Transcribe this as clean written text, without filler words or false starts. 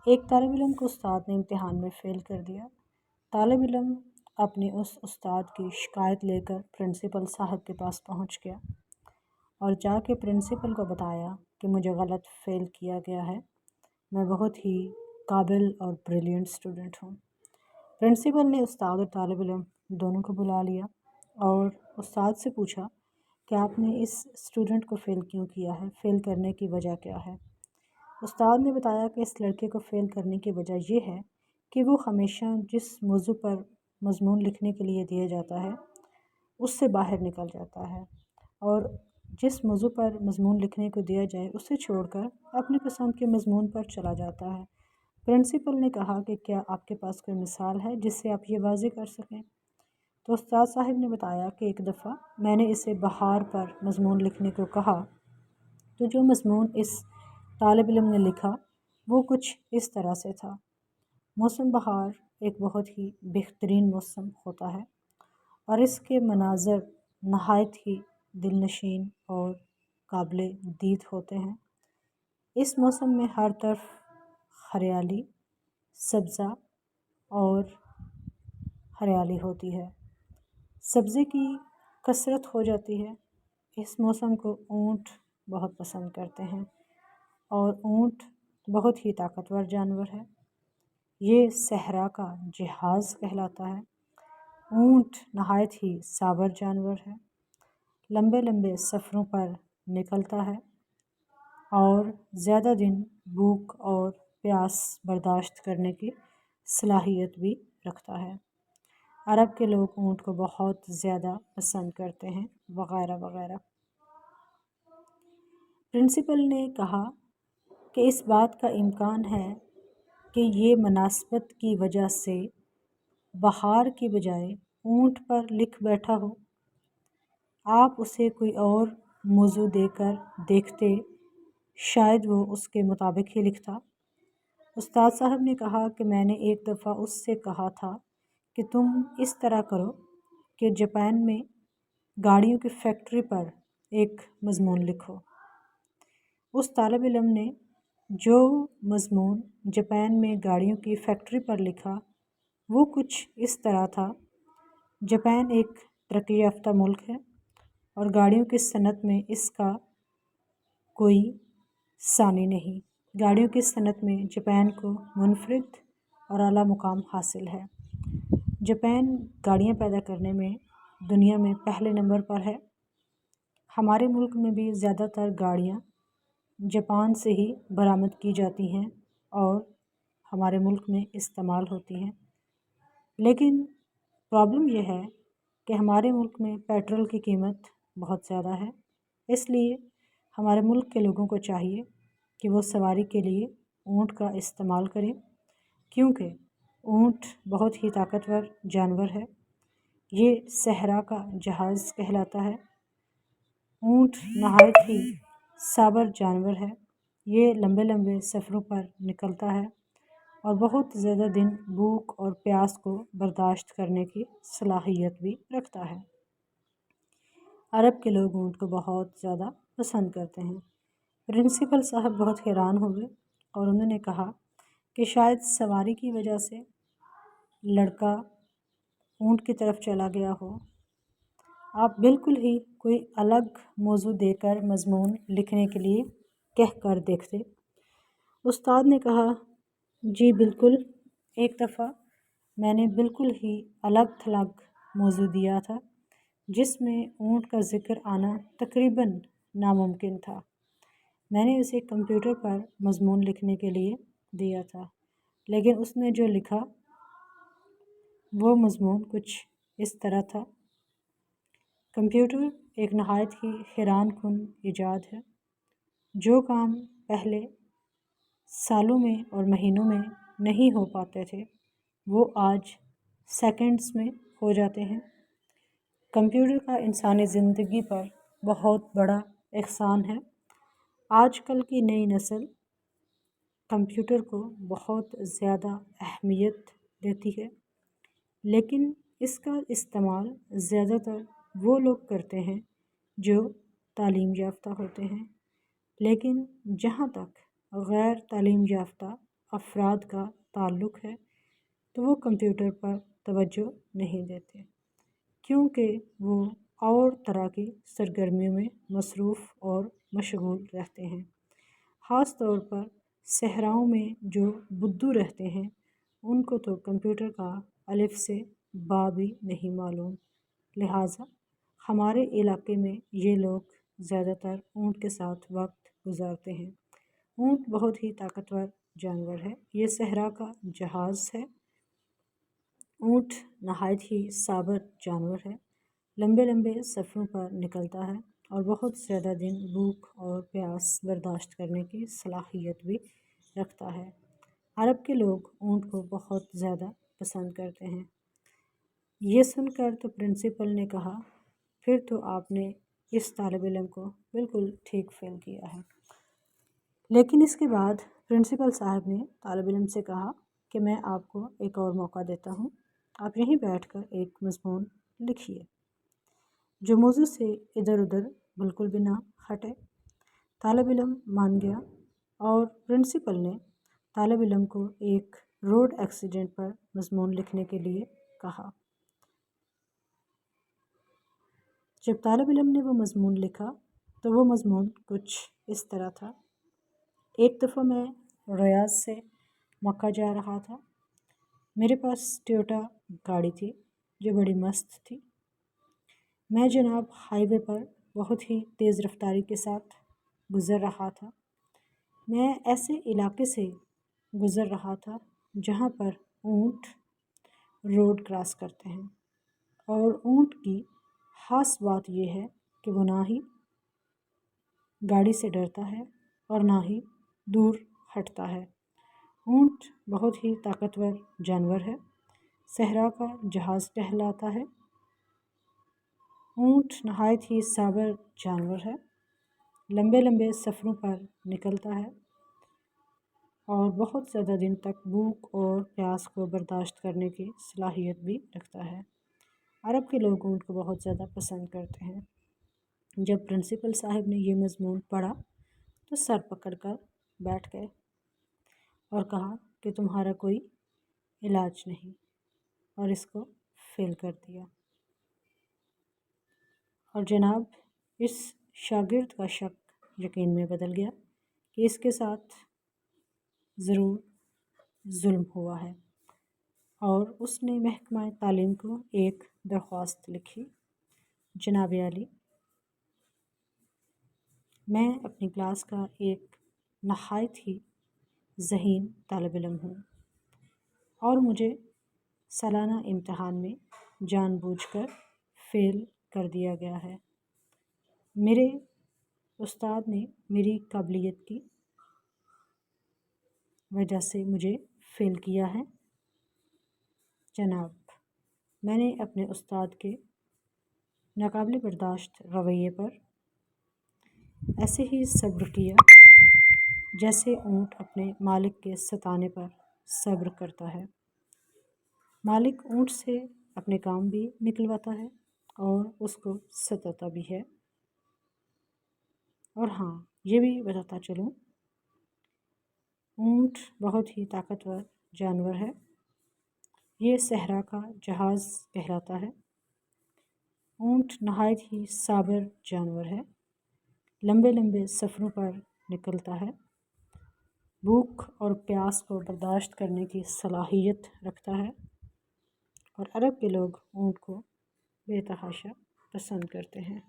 ایک طالب علم کو استاد نے امتحان میں فیل کر دیا۔ طالب علم اپنے اس استاد کی شکایت لے کر پرنسپل صاحب کے پاس پہنچ گیا اور جا کے پرنسپل کو بتایا کہ مجھے غلط فیل کیا گیا ہے، میں بہت ہی قابل اور بریلینٹ اسٹوڈنٹ ہوں۔ پرنسپل نے استاد اور طالب علم دونوں کو بلا لیا اور استاد سے پوچھا کہ آپ نے اس اسٹوڈنٹ کو فیل کیوں کیا ہے، فیل کرنے کی وجہ کیا ہے؟ استاد نے بتایا کہ اس لڑکے کو فیل کرنے کی وجہ یہ ہے کہ وہ ہمیشہ جس موضوع پر مضمون لکھنے کے لیے دیا جاتا ہے اس سے باہر نکل جاتا ہے اور جس موضوع پر مضمون لکھنے کو دیا جائے اسے چھوڑ کر اپنی پسند کے مضمون پر چلا جاتا ہے۔ پرنسپل نے کہا کہ کیا آپ کے پاس کوئی مثال ہے جس سے آپ یہ واضح کر سکیں؟ تو استاد صاحب نے بتایا کہ ایک دفعہ میں نے اسے بہار پر مضمون لکھنے کو کہا تو جو مضمون اس طالب علم نے لکھا وہ کچھ اس طرح سے تھا: موسم بہار ایک بہت ہی بہترین موسم ہوتا ہے اور اس کے مناظر نہایت ہی دل نشین اور قابل دید ہوتے ہیں۔ اس موسم میں ہر طرف ہریالی، سبزہ اور ہریالی ہوتی ہے، سبزے کی کثرت ہو جاتی ہے۔ اس موسم کو اونٹ بہت پسند کرتے ہیں اور اونٹ بہت ہی طاقتور جانور ہے، یہ صحرا کا جہاز کہلاتا ہے۔ اونٹ نہایت ہی صابر جانور ہے، لمبے لمبے سفروں پر نکلتا ہے اور زیادہ دن بھوک اور پیاس برداشت کرنے کی صلاحیت بھی رکھتا ہے۔ عرب کے لوگ اونٹ کو بہت زیادہ پسند کرتے ہیں وغیرہ وغیرہ۔ پرنسپل نے کہا کہ اس بات کا امکان ہے کہ یہ مناسبت کی وجہ سے بہار کی بجائے اونٹ پر لکھ بیٹھا ہو، آپ اسے کوئی اور موضوع دے کر دیکھتے، شاید وہ اس کے مطابق ہی لکھتا۔ استاد صاحب نے کہا کہ میں نے ایک دفعہ اس سے کہا تھا کہ تم اس طرح کرو کہ جاپان میں گاڑیوں کی فیکٹری پر ایک مضمون لکھو۔ اس طالب علم نے جو مضمون جاپان میں گاڑیوں کی فیکٹری پر لکھا وہ کچھ اس طرح تھا: جاپان ایک ترقی یافتہ ملک ہے اور گاڑیوں کی صنعت میں اس کا کوئی ثانی نہیں۔ گاڑیوں کی صنعت میں جاپان کو منفرد اور اعلیٰ مقام حاصل ہے۔ جاپان گاڑیاں پیدا کرنے میں دنیا میں پہلے نمبر پر ہے۔ ہمارے ملک میں بھی زیادہ تر گاڑیاں جاپان سے ہی برآمد کی جاتی ہیں اور ہمارے ملک میں استعمال ہوتی ہیں، لیکن پرابلم یہ ہے کہ ہمارے ملک میں پیٹرول کی قیمت بہت زیادہ ہے، اس لیے ہمارے ملک کے لوگوں کو چاہیے کہ وہ سواری کے لیے اونٹ کا استعمال کریں، کیونکہ اونٹ بہت ہی طاقتور جانور ہے، یہ صحرا کا جہاز کہلاتا ہے۔ اونٹ نہایت ہی صابر جانور ہے، یہ لمبے لمبے سفروں پر نکلتا ہے اور بہت زیادہ دن بھوک اور پیاس کو برداشت کرنے کی صلاحیت بھی رکھتا ہے۔ عرب کے لوگ اونٹ کو بہت زیادہ پسند کرتے ہیں۔ پرنسپل صاحب بہت حیران ہوئے اور انہوں نے کہا کہ شاید سواری کی وجہ سے لڑکا اونٹ کی طرف چلا گیا ہو، آپ بالکل ہی کوئی الگ موضوع دے کر مضمون لکھنے کے لیے کہہ کر دیکھتے۔ استاد نے کہا جی بالکل، ایک دفعہ میں نے بالکل ہی الگ تھلگ موضوع دیا تھا جس میں اونٹ کا ذکر آنا تقریباً ناممکن تھا۔ میں نے اسے کمپیوٹر پر مضمون لکھنے کے لیے دیا تھا، لیکن اس نے جو لکھا وہ مضمون کچھ اس طرح تھا: کمپیوٹر ایک نہایت ہی حیران کن ایجاد ہے، جو کام پہلے سالوں میں اور مہینوں میں نہیں ہو پاتے تھے وہ آج سیکنڈز میں ہو جاتے ہیں۔ کمپیوٹر کا انسانی زندگی پر بہت بڑا احسان ہے۔ آج کل کی نئی نسل کمپیوٹر کو بہت زیادہ اہمیت دیتی ہے، لیکن اس کا استعمال زیادہ تر وہ لوگ کرتے ہیں جو تعلیم یافتہ ہوتے ہیں، لیکن جہاں تک غیر تعلیم یافتہ افراد کا تعلق ہے تو وہ کمپیوٹر پر توجہ نہیں دیتے، کیونکہ وہ اور طرح کی سرگرمیوں میں مصروف اور مشغول رہتے ہیں۔ خاص طور پر صحراؤں میں جو بدو رہتے ہیں، ان کو تو کمپیوٹر کا الف سے با بھی نہیں معلوم، لہٰذا ہمارے علاقے میں یہ لوگ زیادہ تر اونٹ کے ساتھ وقت گزارتے ہیں۔ اونٹ بہت ہی طاقتور جانور ہے، یہ صحرا کا جہاز ہے۔ اونٹ نہایت ہی صابر جانور ہے، لمبے لمبے سفروں پر نکلتا ہے اور بہت زیادہ دن بھوک اور پیاس برداشت کرنے کی صلاحیت بھی رکھتا ہے۔ عرب کے لوگ اونٹ کو بہت زیادہ پسند کرتے ہیں۔ یہ سن کر تو پرنسپل نے کہا، پھر تو آپ نے اس طالب علم کو بالکل ٹھیک فیل کیا ہے۔ لیکن اس کے بعد پرنسپل صاحب نے طالب علم سے کہا کہ میں آپ کو ایک اور موقع دیتا ہوں، آپ یہیں بیٹھ کر ایک مضمون لکھیے جو موضوع سے ادھر ادھر بالکل بھی نہ ہٹے۔ طالب علم مان گیا اور پرنسپل نے طالب علم کو ایک روڈ ایکسیڈنٹ پر مضمون لکھنے کے لیے کہا۔ جب طالب علم نے وہ مضمون لکھا تو وہ مضمون کچھ اس طرح تھا: ایک دفعہ میں ریاض سے مکہ جا رہا تھا۔ میرے پاس ٹویوٹا گاڑی تھی جو بڑی مست تھی۔ میں جناب ہائی وے پر بہت ہی تیز رفتاری کے ساتھ گزر رہا تھا۔ میں ایسے علاقے سے گزر رہا تھا جہاں پر اونٹ روڈ کراس کرتے ہیں، اور اونٹ کی خاص بات یہ ہے کہ وہ نہ ہی گاڑی سے ڈرتا ہے اور نہ ہی دور ہٹتا ہے۔ اونٹ بہت ہی طاقتور جانور ہے، صحرا کا جہاز کہلاتا ہے۔ اونٹ نہایت ہی صابر جانور ہے، لمبے لمبے سفروں پر نکلتا ہے اور بہت زیادہ دن تک بھوک اور پیاس کو برداشت کرنے کی صلاحیت بھی رکھتا ہے۔ عرب کے لوگ اونٹ کو بہت زیادہ پسند کرتے ہیں۔ جب پرنسپل صاحب نے یہ مضمون پڑھا تو سر پکڑ کر بیٹھ گئے اور کہا کہ تمہارا کوئی علاج نہیں، اور اس کو فیل کر دیا۔ اور جناب اس شاگرد کا شک یقین میں بدل گیا کہ اس کے ساتھ ضرور ظلم ہوا ہے، اور اس نے محکمہ تعلیم کو ایک درخواست لکھی: جناب عالی، میں اپنی کلاس کا ایک نہایت ہی ذہین طالب علم ہوں اور مجھے سالانہ امتحان میں جان بوجھ کر فیل کر دیا گیا ہے۔ میرے استاد نے میری قابلیت کی وجہ سے مجھے فیل کیا ہے۔ جناب، میں نے اپنے استاد کے ناقابل برداشت رویے پر ایسے ہی صبر کیا جیسے اونٹ اپنے مالک کے ستانے پر صبر کرتا ہے۔ مالک اونٹ سے اپنے کام بھی نکلواتا ہے اور اس کو ستاتا بھی ہے۔ اور ہاں، یہ بھی بتاتا چلوں، اونٹ بہت ہی طاقتور جانور ہے، یہ صحرا کا جہاز کہلاتا ہے۔ اونٹ نہایت ہی صابر جانور ہے، لمبے لمبے سفروں پر نکلتا ہے، بھوک اور پیاس کو برداشت کرنے کی صلاحیت رکھتا ہے، اور عرب کے لوگ اونٹ کو بے تحاشا پسند کرتے ہیں۔